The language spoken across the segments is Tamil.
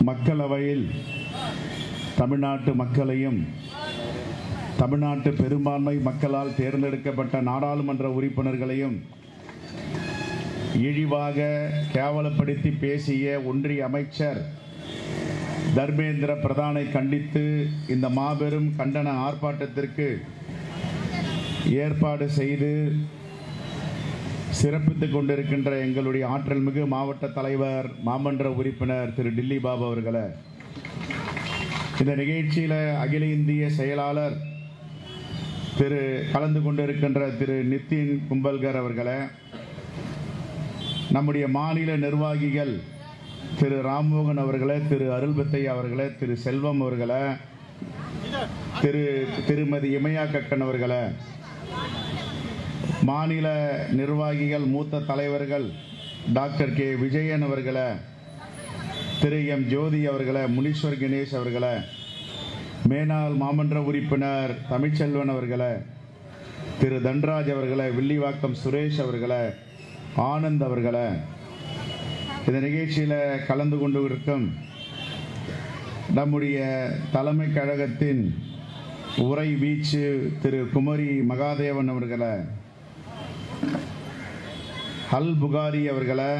மக்களவையில் தமிழ்நாட்டு மக்களையும் தமிழ்நாட்டு பெரும்பான்மை மக்களால் தேர்ந்தெடுக்கப்பட்ட நாடாளுமன்ற உறுப்பினர்களையும் இழிவாக கேவலப்படுத்தி பேசிய ஒன்றிய அமைச்சர் தர்மேந்திர பிரதானை கண்டித்து இந்த மாபெரும் கண்டன ஆர்ப்பாட்டத்திற்கு ஏற்பாடு செய்து சிறப்பித்துக் கொண்டிருக்கின்ற எங்களுடைய ஆற்றல் மிகு மாவட்ட தலைவர் மாமன்ற உறுப்பினர் திரு டில்லி பாபு அவர்களே, இந்த நிகழ்ச்சியில் அகில இந்திய செயலாளர் திரு கலந்து கொண்டிருக்கின்ற திரு நிதின் கும்பல்கர் அவர்களே, நம்முடைய மாநில நிர்வாகிகள் திரு ராம்மோகன் அவர்களே, திரு அருள்பத்தை அவர்களே, திரு செல்வம் அவர்களே, திருமதி இமயா கக்கன் அவர்களே, மாநில நிர்வாகிகள் மூத்த தலைவர்கள் டாக்டர் கே விஜயன் அவர்களே, திரு எம் ஜோதி அவர்களே, முனீஸ்வர் கணேஷ் அவர்களே, மேனாள் மாமன்ற உறுப்பினர் தமிழ்ச்செல்வன் அவர்களே, திரு தன்ராஜ் அவர்களே, வில்லிவாக்கம் சுரேஷ் அவர்களே, ஆனந்த் அவர்களே, இந்த நிகழ்ச்சியில் கலந்து கொண்டு இருக்கும் நம்முடைய தலைமை கழகத்தின் உரை வீச்சு திரு குமரி மகாதேவன் அவர்களே, அல் புகாரி அவர்களே,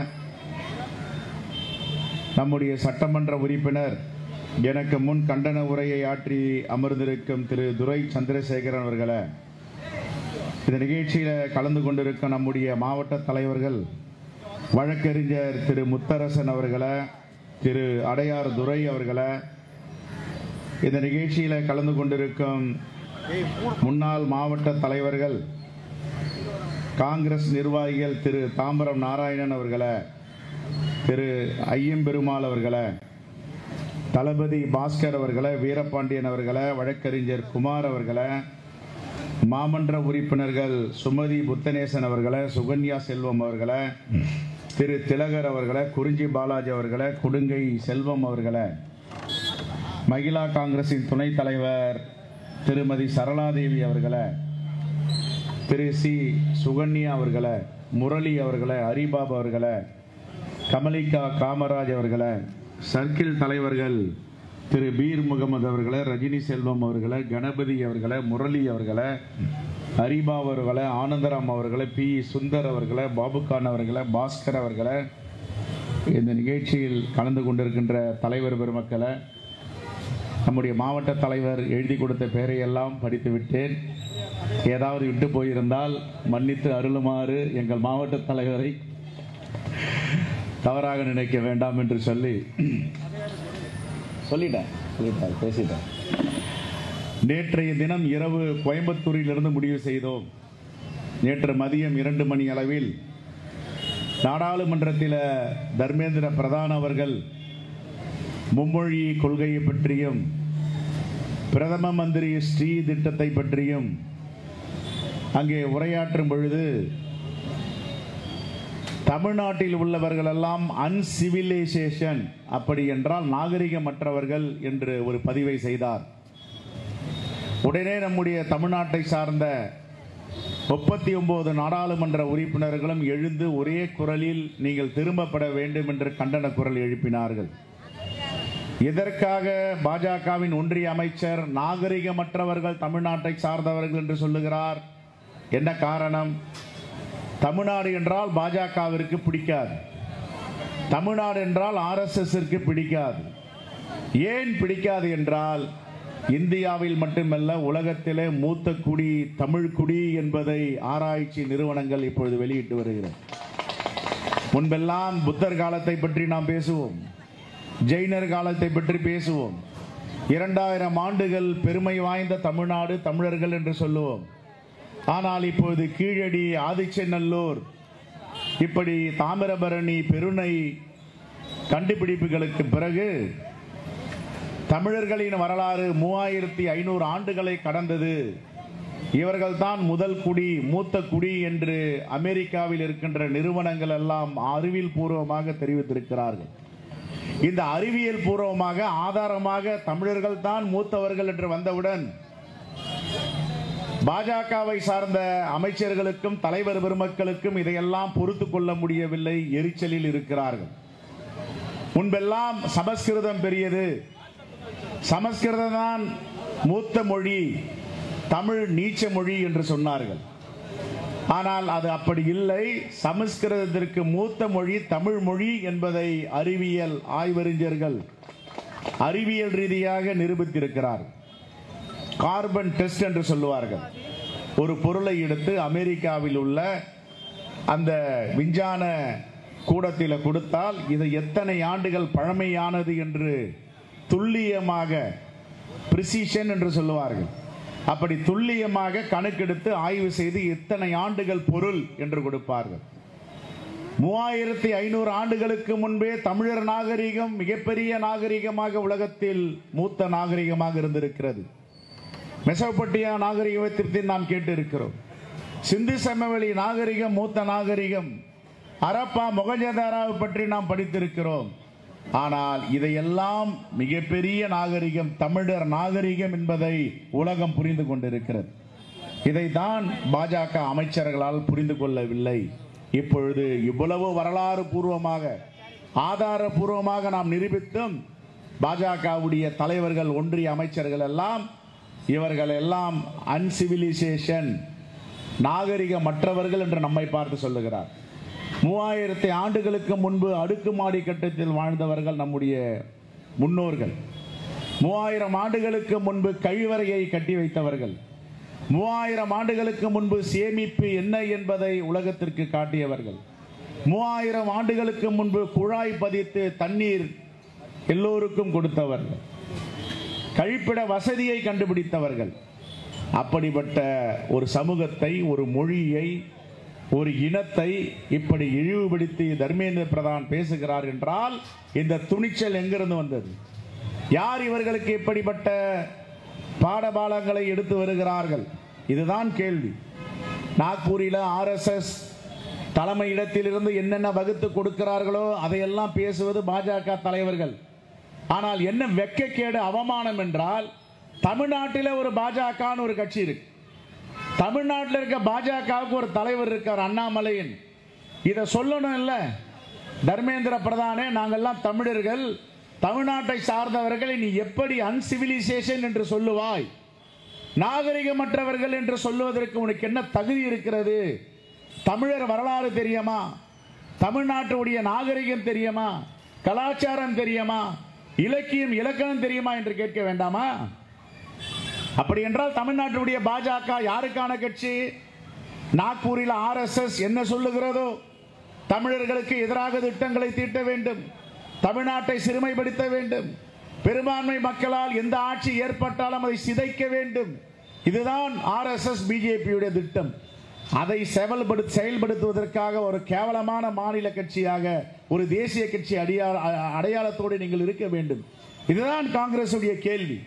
நம்முடைய சட்டமன்ற உறுப்பினர் எனக்கு முன் கண்டன உரையை ஆற்றி அமர்ந்திருக்கும் திரு துரை சந்திரசேகரன் அவர்களே, இந்த நிகழ்ச்சியில் கலந்து கொண்டிருக்கும் நம்முடைய மாவட்ட தலைவர்கள் வழக்கறிஞர் திரு முத்தரசன் அவர்களே, திரு அடையார் துரை அவர்களே, இந்த நிகழ்ச்சியில் கலந்து கொண்டிருக்கும் முன்னாள் மாவட்ட தலைவர்கள் காங்கிரஸ் நிர்வாகிகள் திரு தாம்பரம் நாராயணன் அவர்களே, திரு ஐயம்பெருமாள் அவர்களே, தளபதி பாஸ்கர் அவர்களே, வீரபாண்டியன் அவர்களே, வழக்கறிஞர் குமார் அவர்களே, மாமன்ற உறுப்பினர்கள் சுமதி புத்தனேசன் அவர்களே, சுகன்யா செல்வம் அவர்களே, திரு திலகர் அவர்களே, குறிஞ்சி பாலாஜி அவர்களே, கொடுங்கை செல்வம் அவர்களே, மகிழா காங்கிரசின் துணைத் தலைவர் திருமதி சரளாதேவி அவர்களே, திரு சி சுகன்யா அவர்களே, முரளி அவர்களே, ஹரிபாபு அவர்களே, கமலிகா காமராஜ் அவர்களே, சர்க்கிள் தலைவர்கள் திரு பீர் முகமது அவர்களே, ரஜினி செல்வம் அவர்களே, கணபதி அவர்களே, முரளி அவர்களே, ஹரிபாபு அவர்களே, ஆனந்தராம் அவர்களே, பி சுந்தர் அவர்களே, பாபுகான் அவர்களே, பாஸ்கர் அவர்களே, இந்த நிகழ்ச்சியில் கலந்து கொண்டிருக்கின்ற தலைவர் பெருமக்களை, நம்முடைய மாவட்ட தலைவர் எழுதி கொடுத்த பெயரையெல்லாம் படித்து விட்டேன். ஏதாவது விட்டு போயிருந்தால் மன்னித்து அருளுமாறு எங்கள் மாவட்ட தலைவரை தவறாக நினைக்க வேண்டாம் என்று பேசிட்டேன். நேற்றைய தினம் இரவு கோயம்புத்தூரிலிருந்து முடிவு செய்தோம். நேற்று மதியம் 2 மணி அளவில் நாடாளுமன்றத்தில் தர்மேந்திர பிரதான் அவர்கள் மும்மொழி கொள்கையை பற்றியும் பிரதம மந்திரி ஸ்ரீ திட்டத்தை பற்றியும் அங்கே உரையாற்றும் பொழுது தமிழ்நாட்டில் உள்ளவர்கள் எல்லாம் அன்சிவிலைசேஷன், அப்படி என்றால் நாகரிகமற்றவர்கள் என்று ஒரு பதிவை செய்தார். உடனே நம்முடைய தமிழ்நாட்டை சார்ந்த 39 நாடாளுமன்ற உறுப்பினர்களும் எழுந்து ஒரே குரலில் நீங்கள் திரும்பப்பட வேண்டும் என்று கண்டன குரல் எழுப்பினார்கள். இதற்காக பாஜகவின் ஒன்றிய அமைச்சர் நாகரிகமற்றவர்கள் தமிழ்நாட்டை சார்ந்தவர்கள் என்று சொல்லுகிறார். என்ன காரணம்? தமிழ்நாடு என்றால் பாஜகவிற்கு பிடிக்காது, தமிழ்நாடு என்றால் RSSற்கு பிடிக்காது. ஏன் பிடிக்காது என்றால், இந்தியாவில் மட்டுமல்ல உலகத்திலே மூத்த குடி தமிழ் குடி என்பதை ஆராய்ச்சி நிறுவனங்கள் இப்பொழுது வெளியிட்டு வருகிறது. முன்பெல்லாம் புத்தர் காலத்தை பற்றி நாம் பேசுவோம், ஜெயினர் காலத்தை பற்றி பேசுவோம், 2000 ஆண்டுகள் பெருமை வாய்ந்த தமிழ்நாடு தமிழர்கள் என்று சொல்லுவோம். ஆனால் இப்போது கீழடி, ஆதிச்சநல்லூர், இப்படி தாமிரபரணி, பெருணை கண்டுபிடிப்புகளுக்கு பிறகு தமிழர்களின் வரலாறு 3500 ஆண்டுகளை கடந்தது. இவர்கள்தான் முதல் குடி, மூத்த குடி என்று அமெரிக்காவில் இருக்கின்ற நிறுவனங்கள் எல்லாம் அறிவியல் பூர்வமாக தெரிவித்திருக்கிறார்கள். இந்த அறிவியல் பூர்வமாக ஆதாரமாக தமிழர்கள் தான் மூத்தவர்கள் என்று வந்தவுடன் பாஜகவை சார்ந்த அமைச்சர்களுக்கும் தலைவர் பெருமக்களுக்கும் இதையெல்லாம் பொறுத்து கொள்ள முடியவில்லை, எரிச்சலில் இருக்கிறார்கள். முன்பெல்லாம் சமஸ்கிருதம் பெரியது, சமஸ்கிருதம் தான் மூத்த மொழி, தமிழ் நீச்ச மொழி என்று சொன்னார்கள். ஆனால் அது அப்படி இல்லை. சமஸ்கிருதத்திற்கு மூத்த மொழி தமிழ் மொழி என்பதை அறிவியல் ஆய்வறிஞர்கள் அறிவியல் ரீதியாக நிரூபித்திருக்கிறார். கார்பன் டெஸ்ட் என்று சொல்லுவார்கள். ஒரு பொருளை எடுத்து அமெரிக்காவில் உள்ள அந்த விஞ்ஞான கூடத்தில் கொடுத்தால் இது எத்தனை ஆண்டுகள் பழமையானது என்று துல்லியமாக, பிரிசிஷன் என்று சொல்லுவார்கள், அப்படி துல்லியமாக கணக்கெடுத்து ஆய்வு செய்து எத்தனை ஆண்டுகள் பொருள் என்று கொடுப்பார்கள். 3500 ஆண்டுகளுக்கு முன்பே தமிழர் நாகரிகம் மிகப்பெரிய நாகரிகமாக உலகத்தில் மூத்த நாகரிகமாக இருந்திருக்கிறது. மெசோபொட்டியா நாகரிகத்தை நாம் கேட்டு இருக்கிறோம். சிந்து சமவெளி நாகரிகம் மூத்த நாகரிகம். அரப்பா மொகஞ்சதாராவை பற்றி நாம் படித்திருக்கிறோம். ஆனால் இதையெல்லாம் மிகப்பெரிய நாகரிகம் தமிழர் நாகரிகம் என்பதை உலகம் புரிந்து கொண்டிருக்கிறது. இதைத்தான் பாஜக அமைச்சர்களால் புரிந்து கொள்ளவில்லை. இப்பொழுது இவ்வளவு வரலாறு பூர்வமாக ஆதாரபூர்வமாக நாம் நிரூபித்தும் பாஜகவுடைய தலைவர்கள், ஒன்றிய அமைச்சர்கள் எல்லாம் இவர்கள் எல்லாம் அன்சிவிலைசேஷன், நாகரிகமற்றவர்கள் என்று நம்மை பார்த்து சொல்லுகிறார். 3000 ஆண்டுகளுக்கு முன்பு அடுக்குமாடி கட்டத்தில் வாழ்ந்தவர்கள் நம்முடைய முன்னோர்கள். 3000 ஆண்டுகளுக்கு முன்பு கழிவறையை கட்டி வைத்தவர்கள். 3000 ஆண்டுகளுக்கு முன்பு சேமிப்பு என்ன என்பதை உலகத்திற்கு காட்டியவர்கள். 3000 ஆண்டுகளுக்கு முன்பு குழாய் பதித்து தண்ணீர் எல்லோருக்கும் கொடுத்தவர்கள். கழிப்பிட வசதியை கண்டுபிடித்தவர்கள். அப்படிப்பட்ட ஒரு சமூகத்தை, ஒரு மொழியை, ஒரு இனத்தை இப்படி இழிவுபடுத்தி தர்மேந்திர பிரதான் பேசுகிறார் என்றால் இந்த துணிச்சல் எங்கிருந்து வந்தது? யார் இவர்களுக்கு இப்படிப்பட்ட பாடபாலங்களை எடுத்து வருகிறார்கள்? இதுதான் கேள்வி. நாக்பூரில் RSS தலைமையிடத்திலிருந்து என்னென்ன வகுத்து கொடுக்கிறார்களோ அதையெல்லாம் பேசுவது பாஜக தலைவர்கள். ஆனால் என்ன வெட்கக்கேடு, அவமானம் என்றால், தமிழ்நாட்டில் ஒரு பாஜக ஒரு கட்சி இருக்கு. தமிழ்நாட்டில் இருக்க பாஜகவுக்கு ஒரு தலைவர் இருக்கார், அண்ணாமலையின். இதை சொல்லணும் இல்ல தர்மேந்திர பிரதானே, நாங்கெல்லாம் தமிழர்கள், தமிழ்நாட்டை சார்ந்தவர்கள், நீ எப்படி அன்சிவிலைசேஷன் என்று சொல்லுவாய்? நாகரிகமற்றவர்கள் என்று சொல்லுவதற்கு உனக்கு என்ன தகுதி இருக்கிறது? தமிழர் வரலாறு தெரியுமா? தமிழ்நாட்டுடைய நாகரிகம் தெரியுமா? கலாச்சாரம் தெரியுமா? இலக்கியம் இலக்கணம் தெரியுமா என்று கேட்க வேண்டாமா? அப்படி என்றால் தமிழ்நாட்டுடைய பாஜக யாருக்கான கட்சி? நாக்பூரில் RSS என்ன சொல்லுகிறதோ, தமிழர்களுக்கு எதிராக திட்டங்களை தீட்ட வேண்டும், தமிழ்நாட்டை சிறுமைப்படுத்த வேண்டும், பெரும்பான்மை மக்களால் எந்த ஆட்சி ஏற்பட்டாலும் அதை சிதைக்க வேண்டும். இதுதான் RSS பிஜேபியுடைய திட்டம். அதை செயல்படுத்துவதற்காக ஒரு கேவலமான மாநில கட்சியாக, ஒரு தேசிய கட்சி அடையாளத்தோடு நீங்கள் இருக்க வேண்டும். இதுதான் காங்கிரஸ் உடைய கேள்வி.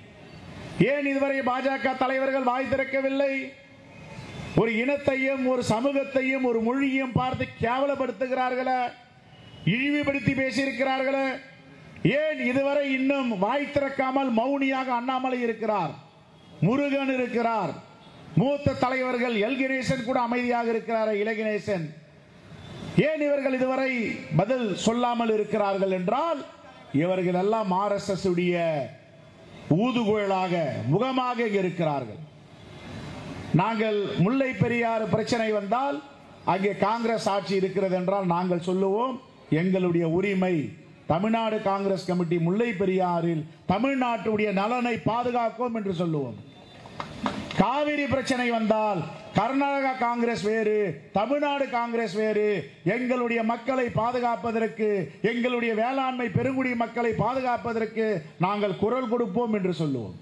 ஏன் இதுவரை பாஜக தலைவர்கள் வாய் திறக்கவில்லை? ஒரு இனத்தையும், ஒரு சமூகத்தையும், ஒரு மொழியையும் பார்த்து கேவலப்படுத்துகிறார்களே, இழிவுபடுத்தி பேசியிருக்கிறார்களே. ஏன் இதுவரை இன்னும் வாய் திறக்காமல் மௌனியாக அண்ணாமலை இருக்கிறார், முருகன் இருக்கிறார், மூத்த தலைவர்கள் எல் கணேசன் கூட அமைதியாக இருக்கிறார், இலகணேசன். ஏன் இவர்கள் இதுவரை பதில் சொல்லாமல் இருக்கிறார்கள் என்றால், இவர்கள் எல்லாம் RSS உடைய ஊதுகுழலாக, முகமாக இருக்கிறார்கள். நாங்கள் முல்லை பெரியாறு பிரச்சனை வந்தால் அங்கே காங்கிரஸ் ஆட்சி இருக்கிறது என்றால் நாங்கள் சொல்லுவோம், எங்களுடைய உரிமை. தமிழ்நாடு காங்கிரஸ் கமிட்டி முல்லை பெரியாறில் தமிழ்நாட்டுடைய நலனை பாதுகாக்கும் என்று சொல்லுவோம். காவிரி பிரச்சனை வந்தால் கர்நாடகா காங்கிரஸ் வேறு, தமிழ்நாடு காங்கிரஸ் வேறு, எங்களுடைய மக்களை பாதுகாப்பதற்கு, எங்களுடைய வேளாண்மை பெருங்குடி மக்களை பாதுகாப்பதற்கு நாங்கள் குரல் கொடுப்போம் என்று சொல்லுவோம்.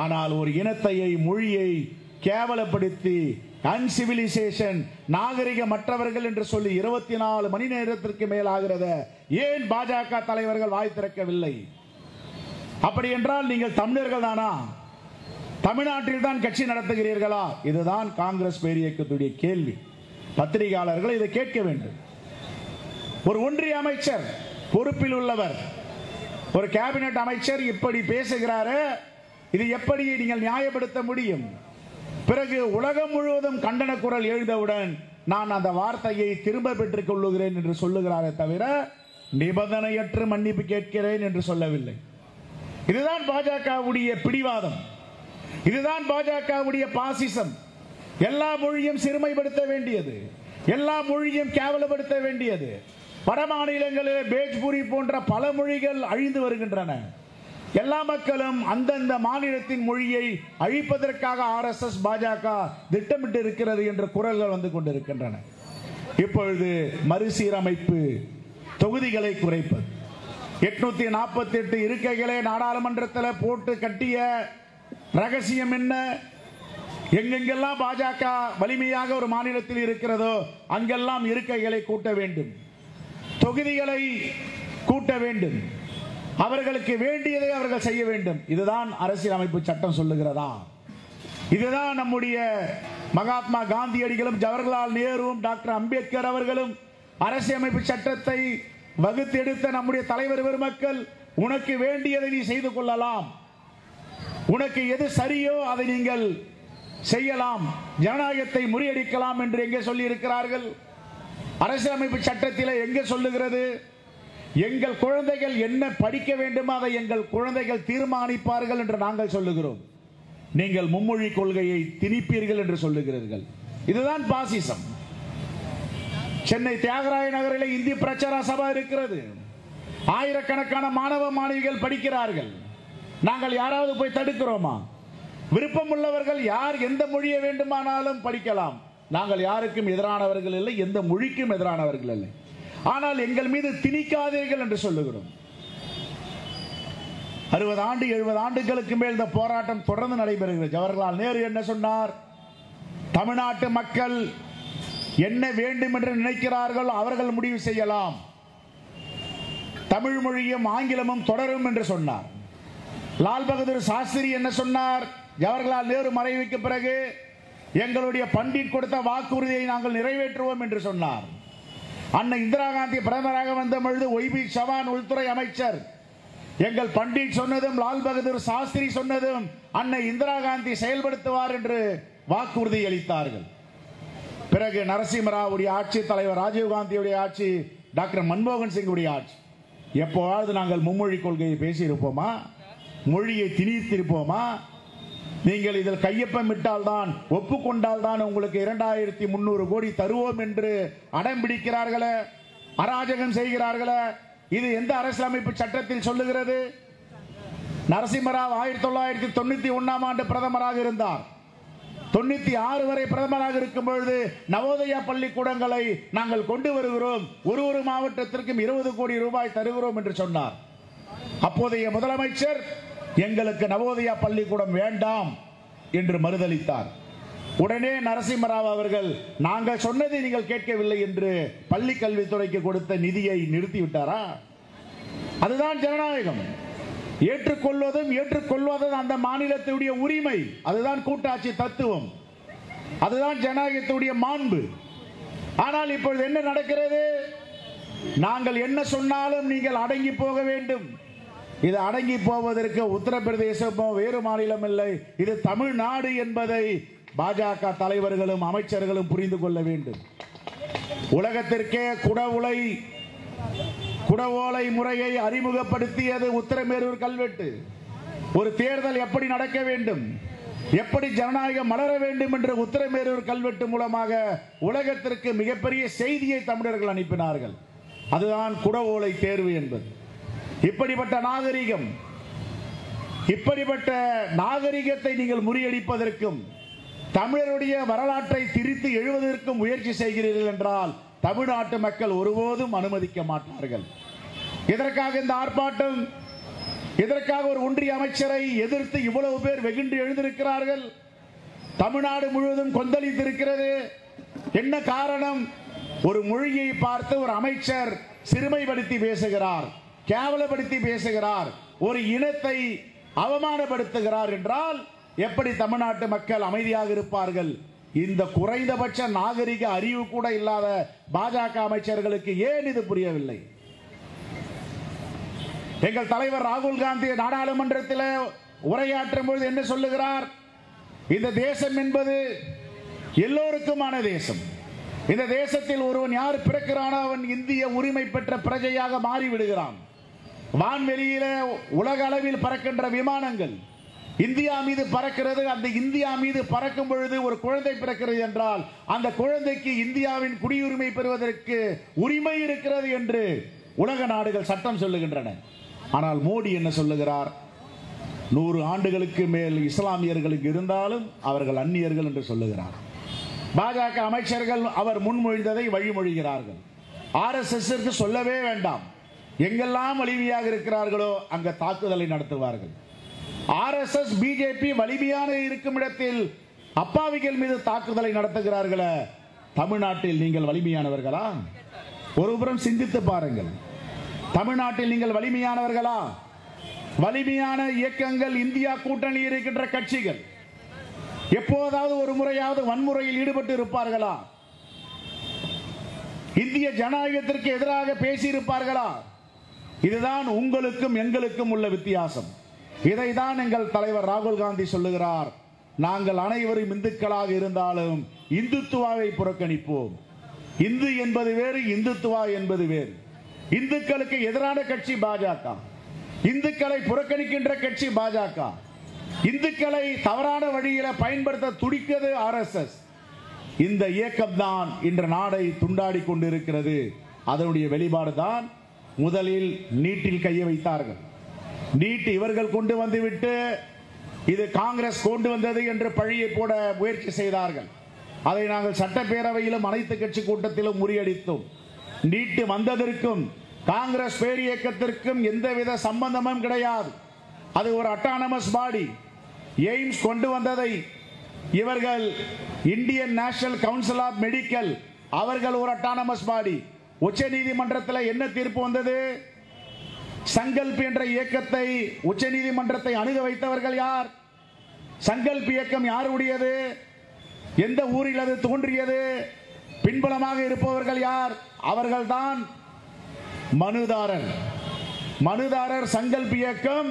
ஆனால் ஒரு இனத்தை, மொழியை கேவலப்படுத்தி அன்சிவிலைசேஷன், நாகரிகமற்றவர்கள் என்று சொல்லி 24 மணி நேரத்திற்கு மேலாகிறது. ஏன் பாஜக தலைவர்கள் வாய் திறக்கவில்லை? அப்படி என்றால் நீங்கள் தமிழர்கள் தானா? தமிழ்நாட்டில் தான் கட்சி நடத்துகிறீர்களா? இதுதான் காங்கிரஸ் பேரியக்கத்துடைய கேள்வி. பத்திரிகையாளர்கள் இதை கேட்க வேண்டும். ஒரு ஒன்றிய அமைச்சர், பொறுப்பில் உள்ளவர், ஒரு கேபினெட் அமைச்சர் இப்படி பேசுகிறாரு, இது எப்படி நீங்கள் நியாயப்படுத்த முடியும்? பிறகு உலகம் முழுவதும் கண்டன குரல் எழுந்தவுடன் நான் அந்த வார்த்தையை திரும்ப பெற்றுக் கொள்ளுகிறேன் என்று சொல்லுகிறாரே தவிர, நிபந்தனையற்ற மன்னிப்பு கேட்கிறேன் என்று சொல்லவில்லை. இதுதான் பாஜகவுடைய பிடிவாதம், இதுதான் பாஜகவுடைய பாசிசம். எல்லா மொழியும் சிறுமைப்படுத்த வேண்டியது, எல்லா மொழியும் கேவலப்படுத்த வேண்டியது. வட மாநிலங்களில் பேஜ்பூரி போன்ற பல மொழிகள் அழிந்து வருகின்றன. எல்லா மக்களும் அந்தந்த மாநிலத்தின் மொழியை அழிப்பதற்காக RSS பாஜக திட்டமிட்டு இருக்கிறது என்ற குரல்கள் வந்து கொண்டிருக்கின்றன. இப்பொழுது மறுசீரமைப்பு, தொகுதிகளை குறைப்பது, 848 இருக்கைகளை நாடாளுமன்றத்தில் போட்டு கட்டிய ரகசியம் என்ன? எங்கெங்கெல்லாம் பாஜக வலிமையாக ஒரு மாநிலத்தில் இருக்கிறதோ அங்கெல்லாம் இருக்கைகளை கூட்ட வேண்டும், தொகுதிகளை கூட்ட வேண்டும், அவர்களுக்கு வேண்டியதை அவர்கள் செய்ய வேண்டும். இதுதான் அரசியலமைப்பு சட்டம் சொல்லுகிறதா? இதுதான் நம்முடைய மகாத்மா காந்தியடிகளும் ஜவஹர்லால் நேருவும் டாக்டர் அம்பேத்கர் அவர்களும் அரசியலமைப்பு சட்டத்தை வகுத்தெடுத்த நம்முடைய தலைவர் பெருமக்கள், உனக்கு வேண்டியதை நீ செய்து கொள்ளலாம், உனக்கு எது சரியோ அதை நீங்கள் செய்யலாம், ஜனநாயகத்தை முறியடிக்கலாம் என்று எங்கே சொல்லி இருக்கிறார்கள்? அரசியலமைப்பு சட்டத்தில் எங்கே சொல்லுகிறது? எங்கள் குழந்தைகள் என்ன படிக்க வேண்டுமோ அதை எங்கள் குழந்தைகள் தீர்மானிப்பார்கள் என்று நாங்கள் சொல்லுகிறோம். நீங்கள் மும்மொழி கொள்கையை திணிப்பீர்கள் என்று சொல்லுகிறீர்கள். இதுதான் பாசிசம். சென்னை தியாகராய நகரில் இந்தி பிரச்சார சபா இருக்கிறது. ஆயிரக்கணக்கான மாணவ மாணவிகள் படிக்கிறார்கள். நாங்கள் யாராவது போய் தடுக்கிறோமா? விருப்பம் உள்ளவர்கள் யார் எந்த மொழியை வேண்டுமானாலும் படிக்கலாம். நாங்கள் யாருக்கும் எதிரானவர்கள் இல்லை, எந்த மொழிக்கும் எதிரானவர்கள் இல்லை. ஆனால் எங்கள் மீது திணிக்காதீர்கள் என்று சொல்லுகிறோம். 60 ஆண்டு 70 ஆண்டுகளுக்கு மேல் இந்த போராட்டம் தொடர்ந்து நடைபெறுகிறது. ஜவஹர்லால் நேரு என்ன சொன்னார்? தமிழ்நாட்டு மக்கள் என்ன வேண்டும் என்று நினைக்கிறார்கள் அவர்கள் முடிவு செய்யலாம், தமிழ் மொழியும் ஆங்கிலமும் தொடரும் என்று சொன்னார். லால் பகதூர் சாஸ்திரி என்ன சொன்னார்? ஜவஹர்லால் நேரு மறைவுக்கு பிறகு எங்களுடைய பண்டிட் கொடுத்த வாக்குறுதியை நாங்கள் நிறைவேற்றுவோம் என்று சொன்னார். அன்னை இந்திரா காந்தி பிரதமராக வந்த பொழுது ஒய்பி சவான் உள்துறை அமைச்சர், எங்கள் பண்டிட் சொன்னதும் லால் பகதூர் சாஸ்திரி சொன்னதும் அன்னை இந்திரா காந்தி செயல்படுத்துவார் என்று வாக்குறுதி அளித்தார்கள். பிறகு நரசிம்மராவுடைய ஆட்சி, தலைவர் ராஜீவ்காந்தியுடைய ஆட்சி, டாக்டர் மன்மோகன் சிங்குடைய ஆட்சி. எப்போவாவது நாங்கள் மும்மொழி கொள்கையை பேசியிருப்போமா? மொழியை திணித்திருப்போமா? நீங்கள் இதில் கையொப்பமிட்டால் தான், ஒப்புக்கொண்டால் தான் உங்களுக்கு 2300 கோடி தருவோம் என்று அடம் பிடிக்கிறார்களே, அராஜகம் செய்கிறார்களே. இது எந்த அரசியலமைப்பு சட்டத்தில் சொல்லுகிறது? நரசிம்மராவ் 1991 ஆண்டு பிரதமராக இருந்தார். 96 வரை பிரதமராக இருக்கும் பொழுது நவோதயா பள்ளிக்கூடங்களை நாங்கள் கொண்டு வருகிறோம், ஒரு மாவட்டத்திற்கும் 20 கோடி ரூபாய் தருகிறோம் என்று சொன்னார். அப்போதைய முதலமைச்சர் எங்களுக்கு நவோதயா பள்ளிக்கூடம் வேண்டாம் என்று மறுதளித்தார். உடனே நரசிம்மராவ் அவர்கள், நாங்கள் சொன்னதை நீங்கள் கேட்கவில்லை என்று பள்ளி கல்வித்துறைக்கு கொடுத்த நிதியை நிறுத்திவிட்டாரா? அதுதான் ஜனநாயகம். ஏற்றுக்கொள்வதும் ஏற்றுக்கொள்வதும் அந்த மாநிலத்துடைய உரிமை. அதுதான் கூட்டாட்சி தத்துவம், அதுதான் ஜனநாயகத்துடைய மாண்பு. ஆனால் இப்பொழுது என்ன நடக்கிறது? நாங்கள் என்ன சொன்னாலும் நீங்கள் அடங்கி போக வேண்டும். இது அடங்கி போவதற்கு உத்தரப்பிரதேசமோ வேறு மாநிலம் இல்லை, இது தமிழ்நாடு என்பதை பாஜக தலைவர்களும் அமைச்சர்களும் புரிந்து கொள்ள வேண்டும். உலகத்திற்கே குடவோலை முறையை அறிமுகப்படுத்தியது உத்தரமேரூர் கல்வெட்டு. ஒரு தேர்தல் எப்படி நடக்க வேண்டும், எப்படி ஜனநாயகம் மலர வேண்டும் என்று உத்தரமேரூர் கல்வெட்டு மூலமாக உலகத்திற்கு மிகப்பெரிய செய்தியை தமிழர்கள் அனுப்பினார்கள். அதுதான் குடவோலை தேர்வு என்பது. இப்படிப்பட்ட நாகரிகத்தை நீங்கள் முறியடிப்பதற்கும் தமிழருடைய வரலாற்றை திரித்து எழுவதற்கும் முயற்சி செய்கிறீர்கள் என்றால் தமிழ்நாட்டு மக்கள் ஒருபோதும் அனுமதிக்க மாட்டார்கள். இதற்காக இந்த ஆர்ப்பாட்டம், இதற்காக ஒரு ஒன்றிய அமைச்சரை எதிர்த்து இவ்வளவு பேர் வெகுண்டு எழுந்திருக்கிறார்கள். தமிழ்நாடு முழுவதும் கொந்தளித்திருக்கிறது. என்ன காரணம்? ஒரு மொழியை பார்த்து ஒரு அமைச்சர் சிறுமைப்படுத்தி பேசுகிறார், கேவலப்படுத்தி பேசுகிறார், ஒரு இனத்தை அவமானப்படுத்துகிறார் என்றால் எப்படி தமிழ்நாட்டு மக்கள் அமைதியாக இருப்பார்கள்? இந்த குறைந்தபட்ச நாகரிக அறிவு கூட இல்லாத பாஜக அமைச்சர்களுக்கு ஏன் இது புரியவில்லை? எங்கள் தலைவர் ராகுல் காந்தி நாடாளுமன்றத்தில் உரையாற்றும் பொழுது என்ன சொல்லுகிறார்? இந்த தேசம் என்பது எல்லோருக்குமான தேசம், இந்த தேசத்தில் ஒருவன் யார் பிறக்கிறானோ அவன் இந்திய உரிமை பெற்ற பிரஜையாக மாறிவிடுகிறான். வான்வெளியில உலக அளவில் பறக்கின்ற விமானங்கள் இந்தியா மீது பறக்கிறது. அந்த இந்தியா மீது பறக்கும் பொழுது ஒரு குழந்தை பிறக்கிறது என்றால் அந்த குழந்தைக்கு இந்தியாவின் குடியுரிமை பெறுவதற்கு உரிமை இருக்கிறது என்று உலக நாடுகள் சட்டம் சொல்லுகின்றன. ஆனால் மோடி என்ன சொல்லுகிறார்? 100 ஆண்டுகளுக்கு மேல் இஸ்லாமியர்களுக்கு இருந்தாலும் அவர்கள் அந்நியர்கள் என்று சொல்லுகிறார். பாஜக அமைச்சர்கள் அவர் முன்மொழிந்ததை வழிமொழிகிறார்கள். RSS சொல்லவே வேண்டாம். எங்கெல்லாம் வலிமையாக இருக்கிறார்களோ அங்க தாக்குதலை நடத்துவார்கள். RSS பிஜேபி வலிமையான இருக்கும் இடத்தில் அப்பாவிகள் மீது தாக்குதலை நடத்துகிறார்களே. தமிழ்நாட்டில் நீங்கள் வலிமையானவர்களா? ஒருபுறம் சிந்தித்து பாருங்கள். தமிழ்நாட்டில் நீங்கள் வலிமையானவர்களா? வலிமையான இயக்கங்கள் இந்தியா கூட்டணி இருக்கின்ற கட்சிகள் எப்போதாவது ஒரு முறையாவது வன்முறையில் ஈடுபட்டு இருப்பார்களா? இந்திய ஜனநாயகத்திற்கு எதிராக பேசி இருப்பார்களா? இதுதான் உங்களுக்கும் எங்களுக்கும் உள்ள வித்தியாசம். இதைதான் எங்கள் தலைவர் ராகுல் காந்தி சொல்லுகிறார். நாங்கள் அனைவரும் இந்துக்களாக இருந்தாலும் இந்துத்துவாவை புறக்கணிப்போம். இந்து என்பது வேறு, இந்துத்துவா என்பது வேறு. இந்துக்களுக்கு எதிரான கட்சி பாஜக, இந்துக்களை புறக்கணிக்கின்ற கட்சி பாஜக, இந்துக்களை தவறான வழியில பயன்படுத்த துடிக்கிறது RSS. இந்த இயக்கம் தான் இன்று நாடை துண்டாடி கொண்டிருக்கிறது. அதனுடைய வெளிப்பாடு தான் முதலில் நீட்டில் கையை வைத்தார்கள். நீட் இவர்கள் கொண்டு வந்துவிட்டு இது காங்கிரஸ் கொண்டு வந்தது என்று பழியை போட முயற்சி செய்தார்கள். அதை நாங்கள் சட்டப்பேரவையிலும் அனைத்து கட்சி கூட்டத்திலும் முறியடித்தோம். நீட் வந்ததற்கும் காங்கிரஸ் பேர் இயக்கத்திற்கும் எந்தவித சம்பந்தமும் கிடையாது. அது ஒரு அட்டானமஸ் பாடி. எய்ம்ஸ் கொண்டு வந்ததை இவர்கள் Indian national council of medical அவர்கள் ஒரு அட்டானமஸ் பாடி. உச்ச நீதிமன்றத்தில் என்ன தீர்ப்பு வந்தது? சங்கல்ப் என்ற இயக்கத்தை உச்ச நீதிமன்றத்தை அணுக வைத்தவர்கள் யார்? சங்கல்ப் இயக்கம் யாருடையது? எந்த ஊரில் அது தோன்றியது? பின்புலமாக இருப்பவர்கள் யார்? அவர்கள்தான் மனுதாரர். மனுதாரர் சங்கல்ப் இயக்கம்,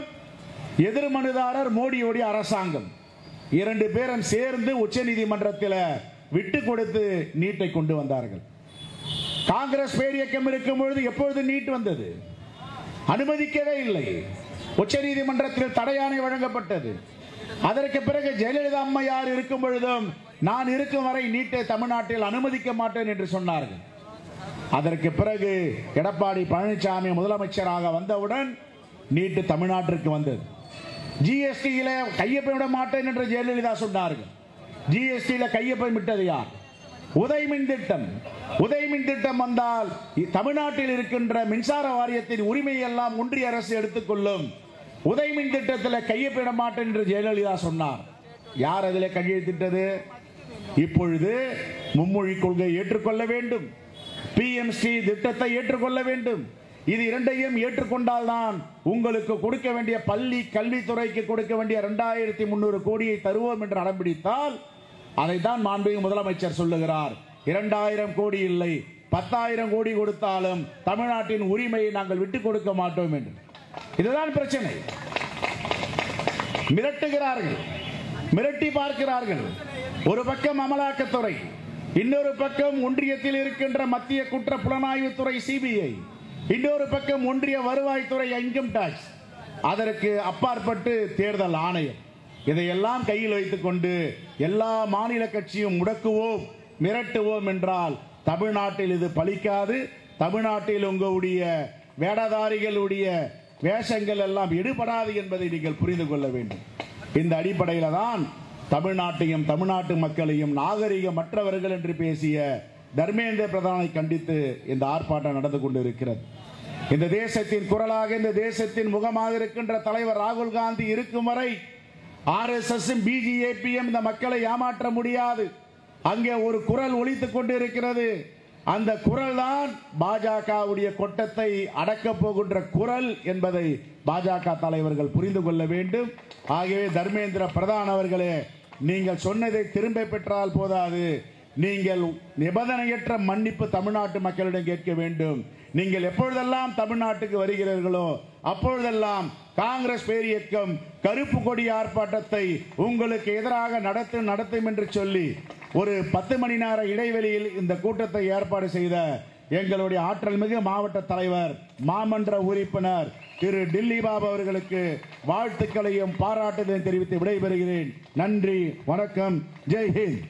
எதிர் மனுதாரர் மோடியுடைய அரசாங்கம். 2 பேரும் சேர்ந்து உச்ச நீதிமன்றத்தில் விட்டு கொடுத்து நீட்டை கொண்டு வந்தார்கள். காங்கிரஸ் பேர் இயக்கம் இருக்கும் பொழுது எப்பொழுது நீட் வந்தது? அனுமதிக்கவே இல்லை. உச்ச நீதிமன்றத்தில் தடையாணை வழங்கப்பட்டது. அதற்கு பிறகு ஜெயலலிதா அம்மையார் இருக்கும் பொழுதும் நான் இருக்கும் வரை நீட்டை தமிழ்நாட்டில் அனுமதிக்க மாட்டேன் என்று சொன்னார்கள். அதற்கு பிறகு எடப்பாடி பழனிசாமி முதலமைச்சராக வந்தவுடன் நீட்டு தமிழ்நாட்டிற்கு வந்தது. ஜிஎஸ்டியில கையொப்பமிட மாட்டேன் என்று ஜெயலலிதா சொன்னார்கள். ஜிஎஸ்டியில கையொப்பமிட்டது யார்? உதயமின் திட்டம். உதயமின் திட்டம் வந்தால் தமிழ்நாட்டில் இருக்கின்ற மின்சார வாரியத்தின் உரிமை எல்லாம் ஒன்றிய அரசு எடுத்துக்கொள்ளும். உதயமின் திட்டத்தில் கையொப்பமிட மாட்டேன் என்று ஜெயலலிதா சொன்னார். யார் அதில் கையெழுத்திட்டது? இப்பொழுது மும்மொழி கொள்கை ஏற்றுக்கொள்ள வேண்டும், PMC திட்டத்தை ஏற்றுக்கொள்ள வேண்டும். இது இரண்டையும் ஏற்றுக்கொண்டால் தான் உங்களுக்கு கொடுக்க வேண்டிய பள்ளி கல்வித்துறைக்கு கொடுக்க வேண்டிய 2300 கோடியை தருவோம் என்று அடம்பிடித்தால் அதைத்தான் மாண்புமிகு முதலமைச்சர் சொல்லுகிறார். 2000 கோடி இல்லை, 10,000 கோடி கொடுத்தாலும் தமிழ்நாட்டின் உரிமையை நாங்கள் விட்டுக் கொடுக்க மாட்டோம் என்று. இதுதான் பிரச்சனை. மிரட்டுகிறார்கள், மிரட்டி பார்க்கிறார்கள். ஒரு பக்கம் அமலாக்கத்துறை, இன்னொரு பக்கம் ஒன்றியத்தில் இருக்கின்ற மத்திய குற்ற புலனாய்வுத்துறை CBI, இன்னொரு பக்கம் ஒன்றிய வருவாய்த்துறை இன்கம் டாக்ஸ், அதற்கு அப்பாற்பட்டு தேர்தல் ஆணையம். இதையெல்லாம் கையில் வைத்துக் கொண்டு எல்லா மாநில கட்சியும் முடக்குவோம், மிரட்டுவோம் என்றால் தமிழ்நாட்டில் இது பலிக்காது. தமிழ்நாட்டில் உங்களுடைய வேடதாரிகளுடைய வேஷங்கள் எல்லாம் எடுபடாது என்பதை நீங்கள் புரிந்து கொள்ள வேண்டும். இந்த அடிப்படையில் தான் தமிழ்நாட்டையும் தமிழ்நாட்டு மக்களையும் நாகரிகமற்றவர்கள் என்று பேசிய தர்மேந்திர பிரதானை கண்டித்து இந்த ஆர்ப்பாட்டம் நடந்து கொண்டிருக்கிறது. இந்த தேசத்தின் குரலாக, இந்த தேசத்தின் முகமாக இருக்கின்ற தலைவர் ராகுல் காந்தி இருக்கும் வரை RSS BJPயும் இந்த மக்களை ஏமாற்ற முடியாது. அங்கே ஒரு குரல் ஒலித்துக் கொண்டிருக்கிறது. அந்த குரல் தான் பாஜகவுடைய கொட்டத்தை அடக்கப் போகின்ற குரல் என்பதை பாஜக தலைவர்கள் புரிந்து கொள்ள வேண்டும். ஆகவே தர்மேந்திர பிரதான் அவர்களே, நீங்கள் சொன்னதை திரும்ப பெற்றால் போதாது, நீங்கள் நிபந்தனையற்ற மன்னிப்பு தமிழ்நாட்டு மக்களிடம் கேட்க வேண்டும். நீங்கள் எப்பொழுதெல்லாம் தமிழ்நாட்டுக்கு வருகிறீர்களோ அப்பொழுதெல்லாம் காங்கிரஸ் பேர் இயக்கம் கருப்பு கொடி ஆர்ப்பாட்டத்தை உங்களுக்கு எதிராக நடத்தும் என்று சொல்லி ஒரு 10 மணி நேர இடைவெளியில் இந்த கூட்டத்தை ஏற்பாடு செய்த எங்களுடைய ஆற்றல் மிகு மாவட்ட தலைவர் மாமன்ற உறுப்பினர் திரு டில்லி பாபு அவர்களுக்கு வாழ்த்துக்களையும் பாராட்டுதலையும் தெரிவித்து விடைபெறுகிறேன். நன்றி, வணக்கம், ஜெய்ஹிந்த்.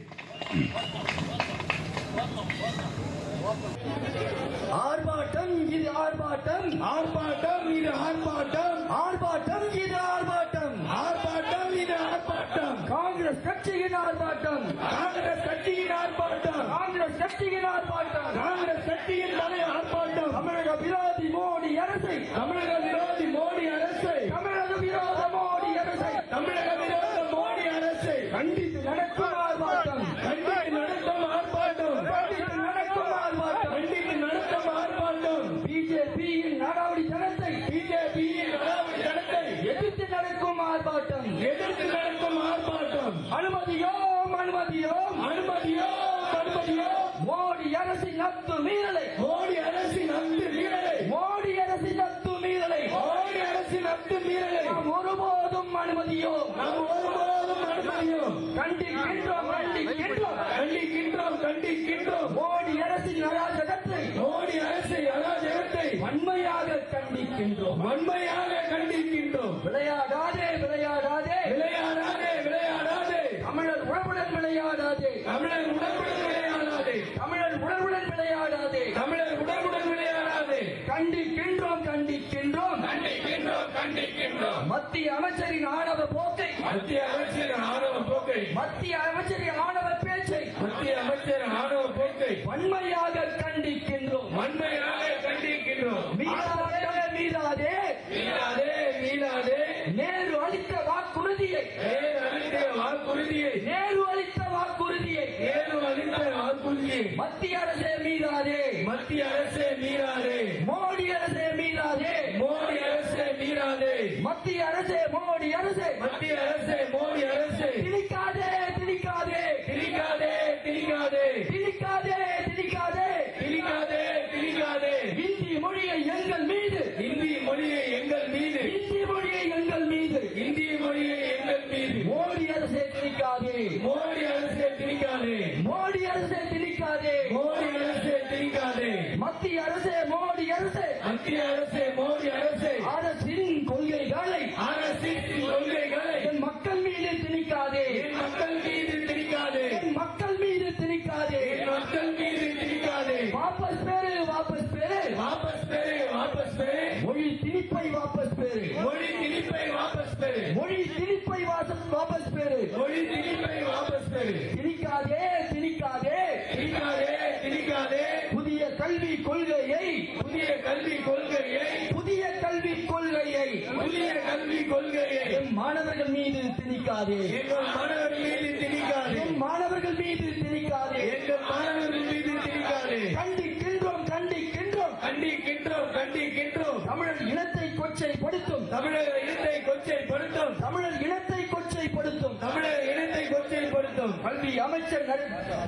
ஆர்ப்பாட்டம் இது ஆர்ப்பாட்டம், ஆர்ப்பாட்டம் இது ஆர்ப்பாட்டம், ஆர்ப்பாட்டம் இது ஆர்ப்பாட்டம், ஆர்ப்பாட்டம் இது ஆர்ப்பாட்டம். காங்கிரஸ் கட்சியின் ஆர்ப்பாட்டம், காங்கிரஸ் கட்சியின் ஆர்ப்பாட்டம், காங்கிரஸ் கட்சியின் ஆர்ப்பாட்டம், காங்கிரஸ் கட்சியின் தலை ஆர்ப்பாட்டம். தமிழக விரோதி மோடி அரசை, தமிழக விரோதி மோடி அரசை, தமிழக விரோத மோடி அரசை, தமிழக விரோத மோடி அரசை கண்டித்து நடக்கும் ஆர்ப்பாட்டம், கண்டித்து நடக்கும் ஆர்ப்பாட்டம், கண்டித்து நடக்கும் ஆர்ப்பாட்டம், கண்டித்து நடக்கும் ஆர்ப்பாட்டம். பிஜேபியின் நடவடிக்கை, பிஜேபியின் நடவடிக்கை எதிர்த்து நடக்கும் ஆர்ப்பாட்டம், எதிர்த்து நடக்கும் ஆர்ப்பாட்டம். அனுமதியோ அனுமதியோ அனுமதியோ அனுமதியோ மோடி அரசின் அத்துமீறலை, மோடி அரசின் அத்துமீறலை, மோடி அரசின் அத்துமீறலை, மோடி அரசின் அத்துமீறலை நாம் ஒருபோதும் அனுமதியோ, நாம் ஒருபோதும் அனுமதியோ. கண்டிக்கின்றோம், கண்டிக்கின்றோம், கண்டிக்கின்றோம், கண்டிக்கின்றோம். மோடி அரசின் அராஜகத்தை, மோடி அரசின் அராஜகத்தை வன்மையாக கண்டிக்கின்றோம், வன்மையாக கண்டிக்கின்றோம். விளையாடாதே, விளையாடாதே, விளையாடாதே, விளையாடாதே, தமிழர் உணவுடன் விளையாடாதே, தமிழர் உணவுடன் விளையாடாதே, தமிழர் உணவுடன் விளையாடாதே, தமிழர் உணவுடன் விளையாடாதே. கண்டிக்கின்றோம், கண்டிக்கின்றோம், கண்டிக்கின்றோம், கண்டிக்கின்றோம். மத்திய அமைச்சரின் ஆணவ போக்கை, மத்திய அமைச்சரின் ஆணவ போக்கை, மத்திய அமைச்சரின் ஆணவ பேச்சை, மத்திய அமைச்சரின் ஆணவ போக்கை வன்மையாக கண்டிக்கின்றோம், வன்மையாக கண்டிக்கின்றோம். மீறாதே, மீறாதே, மீறாதே, மீறாதே. நேரு அளித்த வாக்குறுதியை, நேரு அளித்த வாக்குறுதியை, நேரு அளித்த வாக்குறுதியை, நேரு அளித்த வாக்குறுதியை மத்திய அரசே மீறாதே, மத்திய அரசே மீறாதே, மோடி அரசே மீறாதே, மோடி அரசே மீறாதே, மத்திய அரசே, மோடி அரசே, மத்திய அரசே, மோடி அரசே திணிக்காதே, திணிக்காதே, திணிக்காதே, திணிக்காதே, திணிக்காதே, திணிக்காதே, திணிக்காதே, திணிக்காதே. இந்தி மொழியை எங்கள் மீது, இந்தி மொழியை எங்கள் மீது, இந்தி மொழியை எங்கள் மீது, இந்தி மொழியை எங்கள் மீது மோடி அரசே திணிக்காதே, மோடி அரசே திணிக்காதே, மோடி அரசே திணிக்காதே, மோடி அரசே திணிக்காதே. மத்திய அரசே, மோடி அரசே, மத்திய அரசே, மோடி அரசே அரசின் கொள்கைகளை, அரசின் கொள்கைகளை என் மக்கள் மீது திணிக்காதே, என் மக்கள் மீது திணிக்காதே, என் மக்கள் மீது திணிக்காதே, என் மக்கள் மீது திணிக்காதே. வாபஸ் பெரு, வாபஸ் பெரு, வாபஸ் பெரு, வாபஸ் பெரு. மொழி திணிப்பை வாபஸ் பெரு, மொழி திணிப்பை வாபஸ் பெரு, மொழி திணிப்பை வாபஸ் பெரு, மொழி திணிப்பை வாபஸ் பெரு. திணிக்காதே, திணிக்காதே, திணிக்காதே, திணிக்காதே. புதிய கல்வி கொள்கையை, புதிய கல்வி கொள்கையை, புதிய கல்வி கொள்கையை, புதிய கல்வி கொள்கையை என் மாணவர்கள் மீது திணிக்காதே, எங்கள் மாணவர்கள் மீது திணிக்காதே, என் மாணவர்கள் மீது திணிக்காதே, எங்கள் மாணவர்கள் மீது திணிக்காதே. கண்டிக்கின்றோம், கண்டிக்கின்றோம், கண்டிக்கின்றோம், கண்டிக்கின்றோம். தமிழர் இனத்தை கொச்சைப்படுத்தும், தமிழர் இனத்தை கொச்சைப்படுத்தும், தமிழர் இனத்தை கொச்சைப்படுத்தும், தமிழர் இனத்தை கொச்சைப்படுத்தும் கல்வி அமைச்சர்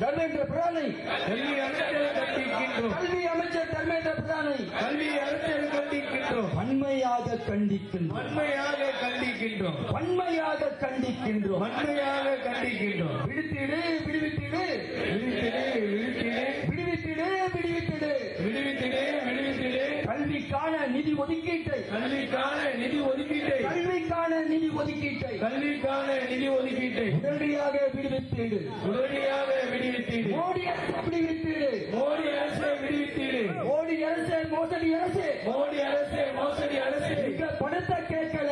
தர்மேந்திர பிரதானை, கல்வி அமைச்சர் கண்டிக்கின்றோம், கல்வி அமைச்சர் தர்மேந்திர பிரதானை, கல்வி அமைச்சர் கண்டிக்கின்றோம், வன்மையாக கண்டிக்கின்றோம், வன்மையாக கண்டிக்கின்றோம், வன்மையாக கண்டிக்கின்றோம், வன்மையாக கண்டிக்கின்றோம். விடுத்திடு, விடுவித்திடு, விடுவித்திடு, விடுவித்திடு, விடுவித்திடு, விடுவித்திடு, விடுவித்திடு, விடுவித்திடு. கல்விக்கான நிதி ஒதுக்கீட்டை, கல்விக்கான நிதி ஒதுக்கீட்டை, கல்விக்கான நிதி ஒதுக்கீட்டை, கல்விக்கான நிதி ஒதுக்கீட்டை உடனடியாக விடுவித்திடு, உடனடியாக விடுவித்திடு. மோடி அரசு விடுவித்திடு, மோடி அரசு விடுவித்திடு. மோடி அரசு மோசடி அரசு, மோடி அரசு மோசடி அரசு. உங்க பணத்தை கேட்கல,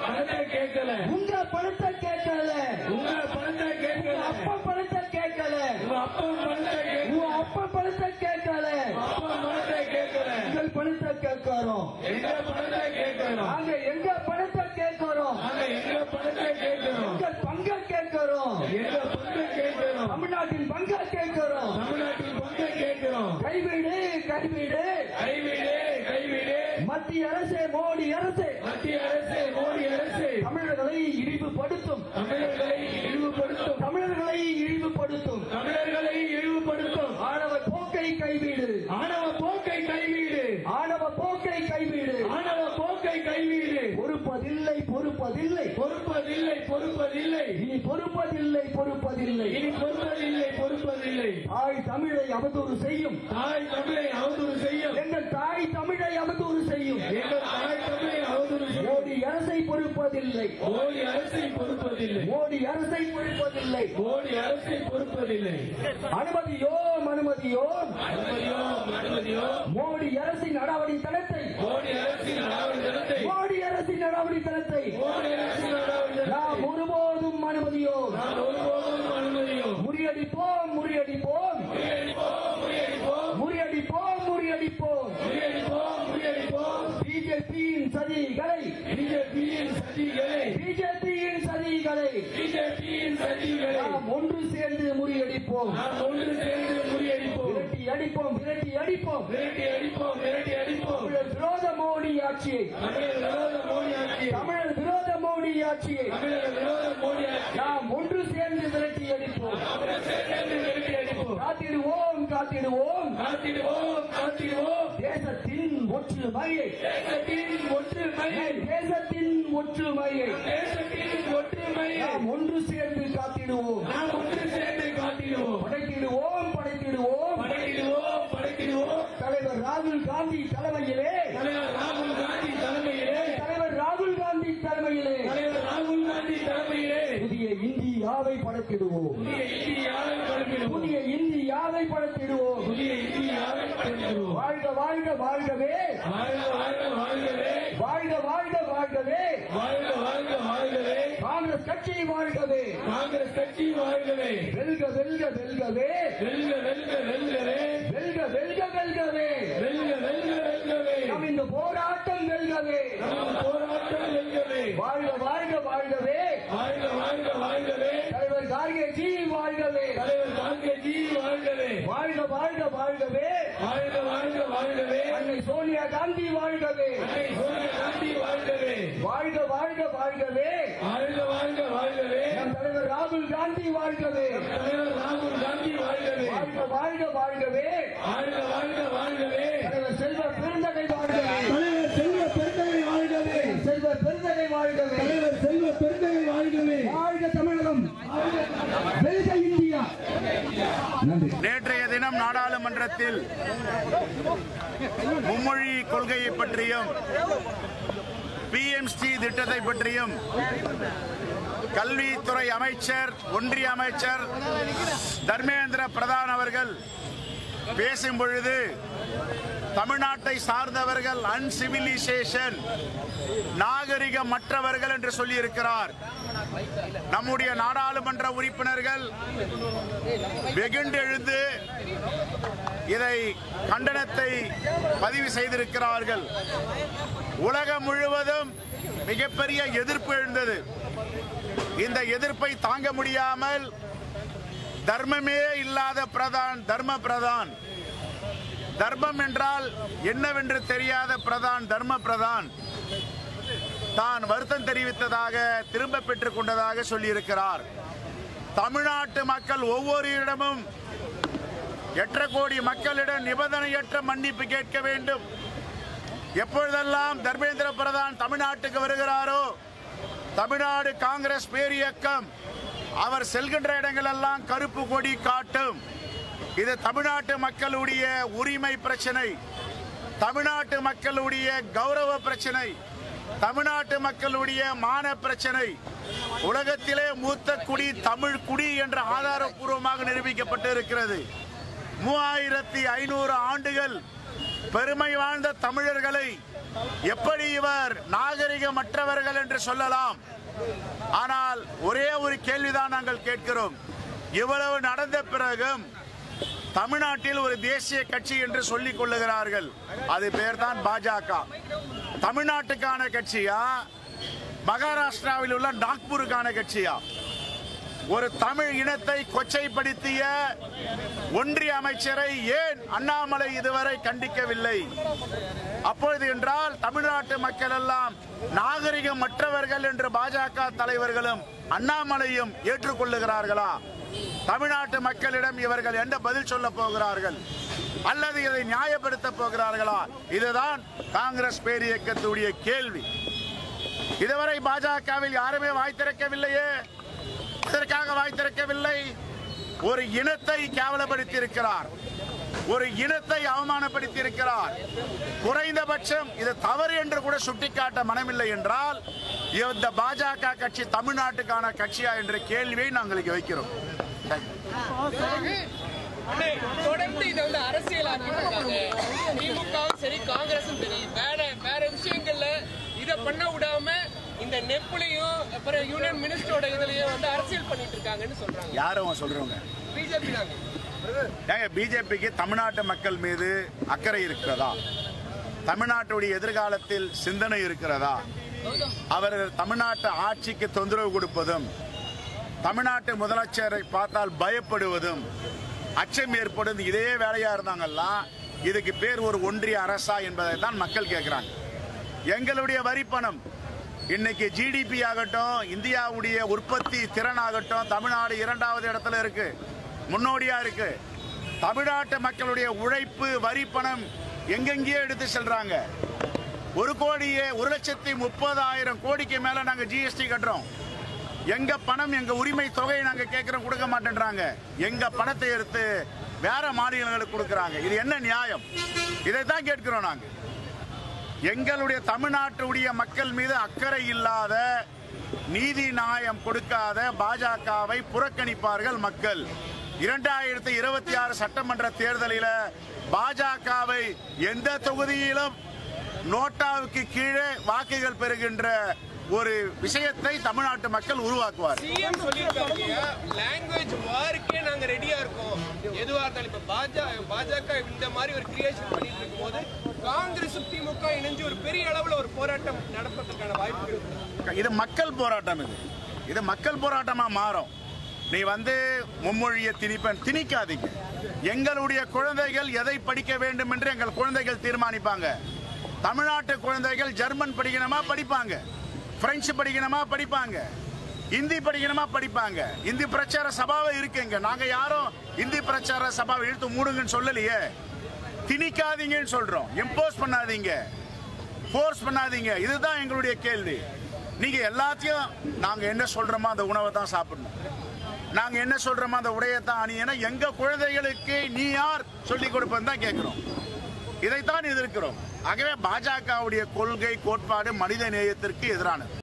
பணத்தை கேட்கல, உங்க பணத்தை கேட்கல, உங்க பணத்தை கேட்கல, அப்பா பணத்தை கேட்கல, உங்க அப்பா பணத்தை கேட்கல, உங்க அப்பா பணத்தை கேட்கல, அப்பா பணத்தை கேட்கல. எங்கள் பணத்தை கேட்கிறோம், எங்க பணத்தை கேட்கிறோம், நாங்க எங்க பணத்தை கேட்கிறோம், நாங்க எங்க பணத்தை கேட்கிறோம், எங்கள் பங்கை கேட்கிறோம், எங்க பங்கை கேட்கிறோம், தமிழ்நாட்டின் பங்கை கேட்கிறோம், தமிழ்நாட்டின் பங்கை கேட்கிறோம். கைவிடு, கைவிடு, கைவிடு, கைவிடு. மத்திய அரசே, மோடி அரசே, மத்திய அரசே, மோடி அரசே தமிழர்களை இழிவுபடுத்தும், தமிழர்களை இழிவுபடுத்தும், தமிழர்களை இழிவுபடுத்தும், தமிழர்களை இழிவுபடுத்தும் ஆணவ போக்கை கைவிடு, ஆணவ போக்கை கைவிடு, ஆணவ போக்கை கைவிடு, ஆணவ போக்கை கைவிடு. பொறுப்பதில்லை பொறுப்பதில்லை பொறுப்பதில்லை பொறுப்பதில்லை பொறுப்பதில்லை இனி பொறுப்பதில்லை பொறுப்பதில்லை இனி பொறுப்பதில்லை பொறுப்பதில்லை. தாய் தமிழை அவதூறு செய்யும் தாய் தமிழை அவதூறு செய்யும் எங்கள் தாய் தமிழை அவதூறு செய்யும் எங்கள் தாய் தமிழை அவதூறு செய்யும். மோடி அரசை பொறுப்பதில்லை மோடி அரசை பொறுப்பதில்லை மோடி அரசை பொறுப்பதில்லை மோடி அரசை பொறுப்பதில்லை. அனுமதியோம் அனுமதியோம் அனுமதியோம் அனுமதியோம் மோடி அரசின் நடவடித்தனத்தை மோடி அரசின் நடவடித்தனத்தை மோடி அரசின் நடவடித்தனத்தை மோடி அரசின் நடவடித்தனத்தை நாம் ஒருபோதும் அனுமதியோம் நாம் ஒருபோதும் அனுமதியோம். முறியடிப்போம் முறியடிப்போம் முறியடிப்போம் முறியடிப்போம் முறியடிப்போம் முறியடிப்போம் முறியடிப்போம். பிஜேபியின் சதிகளை பிஜேபியின் சதிகளை பிஜேபியின் சதிகளை பிஜேபியின் சதிகளை நாம் ஒன்று சேர்ந்து முறியடிப்போம் நாம் ஒன்று சேர்ந்து முறியடிப்போம். விரட்டி அடிப்போம் விரட்டி அடிப்போம் விரட்டி அடிப்போம் விரட்டி அடிப்போம். தமிழர் விரோத மோடி ஆட்சியை தமிழர் விரோத மோடி ஆட்சியை தமிழர் விரோத மோடி ஆட்சியை தமிழர் விரோத மோடி ஆட்சியை நாம் ஒன்று சேர்ந்து விரட்டி அடிப்போம் விரட்டி அடிப்போம். காத்திடுவோம் காத்திடுவோம் காத்திடுவோம் காத்திடுவோம். தேசத்தின் ஒற்றுமையை தேசத்தின் ஒற்றுமையை தேசத்தின் ஒற்றுமையை தேசத்தின் ஒற்றுமையை நாம் ஒன்று சேர்ந்து காத்திடுவோம் நாம் ஒன்று சேர்ந்து காத்திடுவோம். படைத்திடுவோம் படைத்திடுவோம் படைத்திடுவோம் படைத்திடுவோம். தலைவர் ராகுல் காந்தி தலைமையிலே தலைவர் ராகுல் காந்தி தலைமையிலே தலைவர் ராகுல் காந்தி தலைமையிலே தலைவர் ராகுல் காந்தி தலைமையிலே புதிய இந்தியாவை படைத்திடுவோம் புதிய இந்தியாவை படைத்திடுவோம் புதிய இந்தியாவை படைத்திடுவோம் புதிய இந்தியாவை படைத்திடுவோம். வாழ்க வாழ்க வாழ்கவே வாழ்க வாழ்க வாழ்கவே வாழ்க வாழ்க வாழ்கவே வாழ்க வாழ்க வாழ்கவே. காங்கிரஸ் கட்சி வாழ்கவே காங்கிரஸ் கட்சி வாழ்கவே. வெல்க வெல்க வெல்கவே வெல்க வெல்க வெல்கவே வெல்க வெல்க வெல்கவே வெல்க வெல்க வெல்கவே. நம் இந்த போராட்டம் வெல்கவே நம் போராட்டம் வெல்கவே. வாழ்க வாழ்க வாழ்கவே வாழ்க வாழ்க வாழ்கவே. தலைவர் கார்கேஜி வாழ்கவே தலைவர் கார்கேஜி வாழ்கவே. வாழ்க வாழ்க வாழ்கவே வாழ்க வாழ்க வாழ்கவே. அன்னை சோனியா காந்தி வாழ்கவே அன்னை சோனியா காந்தி வாழ்கவே. வாழ்க வாழ்க வாழ்கவே வாழ்க வாழ்க வாழ்கவே. நம் தலைவர் ராகுல் காந்தி வாழ்கவே தலைவர் ராகுல் காந்தி வாழ்கவே. வாழ்க வாழ்க வாழ்கவே வாழ்க வாழ்க வாழ்கவே. தலைவர் செல்வ பெருந்தகை வாழ்கவே தலைவர் செல்வ பெருந்தகை வாழ்கவே செல்வ பெருந்தகை வாழ்கவே தலைவர் செல்வ பெருந்தகை வாழ்கவே. வாழ்க தமிழகம் வெல்க இந்தியா. நன்றி. நேற்றைய தினம் நாடாளுமன்றத்தில் மும்மொழி கொள்கையை பற்றியும் PMC திட்டத்தை பற்றியும் கல்வித்துறை அமைச்சர் ஒன்றிய அமைச்சர் தர்மேந்திர பிரதான் அவர்கள் பேசும் பொழுது தமிழ்நாட்டை சார்ந்தவர்கள் அன்சிவிலைசேஷன் நாகரிகமற்றவர்கள் என்று சொல்லியிருக்கிறார். நம்முடைய நாடாளுமன்ற உறுப்பினர்கள் வெகுண்டெழுந்து இதை கண்டனத்தை பதிவு செய்திருக்கிறார்கள். உலகம் முழுவதும் மிகப்பெரிய எதிர்ப்பு எழுந்தது. இந்த எதிர்ப்பை தாங்க முடியாமல் தர்மமே இல்லாத பிரதான் தர்ம பிரதான் தர்மம் என்றால் என்னவென்று தெரியாத பிரதான் தர்ம பிரதான் தான் வருத்தம் தெரிவித்ததாக திரும்ப பெற்றுக் கொண்டதாக சொல்லியிருக்கிறார். தமிழ்நாட்டு மக்கள் ஒவ்வொரு இடமும் 8 கோடி மக்களிடம் நிபந்தனையற்ற மன்னிப்பு கேட்க வேண்டும். எப்பொழுதெல்லாம் தர்மேந்திர பிரதான் தமிழ்நாட்டுக்கு வருகிறாரோ தமிழ்நாடு காங்கிரஸ் பேரியக்கம் அவர் செல்கின்ற இடங்களெல்லாம் கருப்பு கொடி காட்டும். இது தமிழ்நாட்டு மக்களுடைய உரிமை பிரச்சனை, தமிழ்நாட்டு மக்களுடைய கௌரவ பிரச்சனை, தமிழ்நாட்டு மக்களுடைய மான பிரச்சனை. உலகத்திலே மூத்த குடி தமிழ் குடி என்று ஆதாரப்பூர்வமாக நிரூபிக்கப்பட்டு இருக்கிறது. 3500 ஆண்டுகள் பெருமை வாழ்ந்த தமிழர்களை எப்படி இவர் நாகரிகமற்றவர்கள் என்று சொல்லலாம்? ஆனால் ஒரே ஒரு கேள்விதான் நாங்கள் கேட்கிறோம். இவ்வளவு நடந்த பிறகும் தமிழ்நாட்டில் ஒரு தேசிய கட்சி என்று சொல்லிக் கொள்ளுகிறார்கள். அது பெயர் தான் பாஜக. தமிழ்நாட்டுக்கான கட்சியா, மகாராஷ்டிராவில் உள்ள நாக்பூருக்கான கட்சியா? ஒரு தமிழ் இனத்தை கொச்சைப்படுத்திய ஒன்றிய அமைச்சரை ஏன் அண்ணாமலை இதுவரை கண்டிக்கவில்லை? அப்பொழுது என்றால் தமிழ்நாட்டு மக்கள் எல்லாம் நாகரிகமற்றவர்கள் என்று பாஜக தலைவர்களும் அண்ணாமலையும் ஏற்றுக்கொள்ளுகிறார்களா? தமிழ்நாட்டு மக்களிடம் இவர்கள் என்ன பதில் சொல்ல போகிறார்கள்? அல்லது இதை நியாயப்படுத்த போகிறார்களா? இதுதான் காங்கிரஸ் பேரியக்கத்துடைய கேள்வி. இதுவரை பாஜகவில் யாருமே வாய் திறக்கவில்லையே. இதற்காக வாய் திறக்கவில்லை. ஒரு இனத்தை கேவலப்படுத்தி இருக்கிறார், ஒரு இனத்தை அவமானப்படுத்தி இருக்கிறார். குறைந்தபட்சம் இது தவறு என்று கூட சுட்டிக்காட்ட மனமில்லை என்றால் இந்த பாஜக கட்சி தமிழ்நாட்டுக்கான கட்சியா என்ற கேள்வியை நாங்கள் வைக்கிறோம். தொடர்ந்து இதை வந்து அரசியலாக்கிட்டு திமுகவும் சரி காங்கிரஸும் சரி வேற விஷயங்கள்ல இதை பண்ண விடாம இந்த நெப்புலையும் அப்புறம் யூனியன் மினிஸ்டரோட இதுலயும் வந்து அரசியல் பண்ணிட்டு இருக்காங்கன்னு சொல்றாங்க. யாரும் சொல்றவங்க பிஜேபி தாங்க. ஏங்க பிஜேபிக்கு தமிழ்நாட்டு மக்கள் மீது அக்கறை இருக்கிறதா? தமிழ்நாட்டுடைய எதிர்காலத்தில் சிந்தனை இருக்கிறதா? அவர்கள் தமிழ்நாட்டு ஆட்சிக்கு தொந்தரவு கொடுப்பதும், தமிழ்நாட்டு முதலமைச்சரை பார்த்தால் பயப்படுவதும், அச்சம் ஏற்படுவது இதே வேலையா இருந்தாங்கல்ல, இதுக்கு பேர் ஒரு ஒன்றிய அரசா என்பதை தான் மக்கள் கேட்கிறாங்க. எங்களுடைய வரி பணம் இன்னைக்கு ஜிடிபி ஆகட்டும், இந்தியாவுடைய உற்பத்தி திறன் ஆகட்டும், தமிழ்நாடு 2வது இடத்துல இருக்கு, முன்னோடியா இருக்கு. தமிழ்நாட்டு மக்களுடைய உழைப்பு வரி பணம் எங்கெங்கே எடுத்து செல்றாங்க. 1,30,30,000 கோடிக்கு மேல நாங்க ஜிஎஸ்டி கட்டுறோம். எங்க பணம், எங்க உரிமை தொகையை நாங்க கேட்கிறோம், கொடுக்க மாட்டேன்றாங்க. எங்க பணத்தை எடுத்து வேற மாநிலங்களுக்கு கொடுக்கறாங்க. இது என்ன நியாயம்? இதைத்தான் கேட்கிறோம் நாங்க. எங்களுடைய தமிழ்நாட்டுடைய மக்கள் மீது அக்கறை இல்லாத, நீதி நியாயம் கொடுக்காத பாஜகவை புறக்கணிப்பார்கள் மக்கள். 2026 சட்டமன்ற தேர்தலில் பாஜகவை எந்த தொகுதியிலும் நோட்டாவுக்கு கீழே வாக்குகள் பெறுகின்ற ஒரு விஷயத்தை தமிழ்நாட்டு மக்கள் உருவாக்குவார். சிஎம் சொல்லியிருக்காங்க, லாங்குவேஜ் வார்க்கே நாங்க ரெடியா இருக்கோம். எதுவா இருந்தாலும் இப்ப பாஜக இந்த மாதிரி ஒரு கிரியேஷன் பண்ணிட்டு இருக்கும்போது காங்கிரஸ் திமுக இணைஞ்சு ஒரு பெரிய அளவுல ஒரு போராட்டம் நடப்பதற்கான வாய்ப்பு இருக்கு. இது மக்கள் போராட்டம். இது மக்கள் போராட்டமா மாறும். நீ வந்து மும்மொழியை திணிக்காதீங்க. எங்களுடைய குழந்தைகள் எதை படிக்க வேண்டும் என்று எங்கள் குழந்தைகள் தீர்மானிப்பாங்க. தமிழ்நாட்டு குழந்தைகள் ஜெர்மன் படிக்கணுமா படிப்பாங்க, பிரெஞ்சு படிக்கணுமா படிப்பாங்க, இந்தி படிக்கணுமா படிப்பாங்க. இந்தி பிரச்சார சபாவை இருக்குங்க. நாங்க யாரும் இந்தி பிரச்சார சபாவை இழுத்து மூடுங்கன்னு சொல்லலையே. திணிக்காதீங்கன்னு சொல்றோம். இம்போஸ் பண்ணாதீங்க, ஃபோர்ஸ் பண்ணாதீங்க. இதுதான் எங்களுடைய கேள்வி. நீங்க எல்லாத்தையும் நாங்க என்ன சொல்றோமோ அந்த உணவை தான் சாப்பிடணும், நாங்க என்ன சொல்றோமோ அந்த உடையை தான் அணியணும். எங்க குழந்தைகளுக்கு நீ யார் சொல்லிக் கொடுப்பது தான் கேட்கிறோம். இதைத்தான் எதிர்க்கிறோம். ஆகவே பாஜகவுடைய கொள்கை கோட்பாடு மனித நேயத்திற்கு எதிரானது.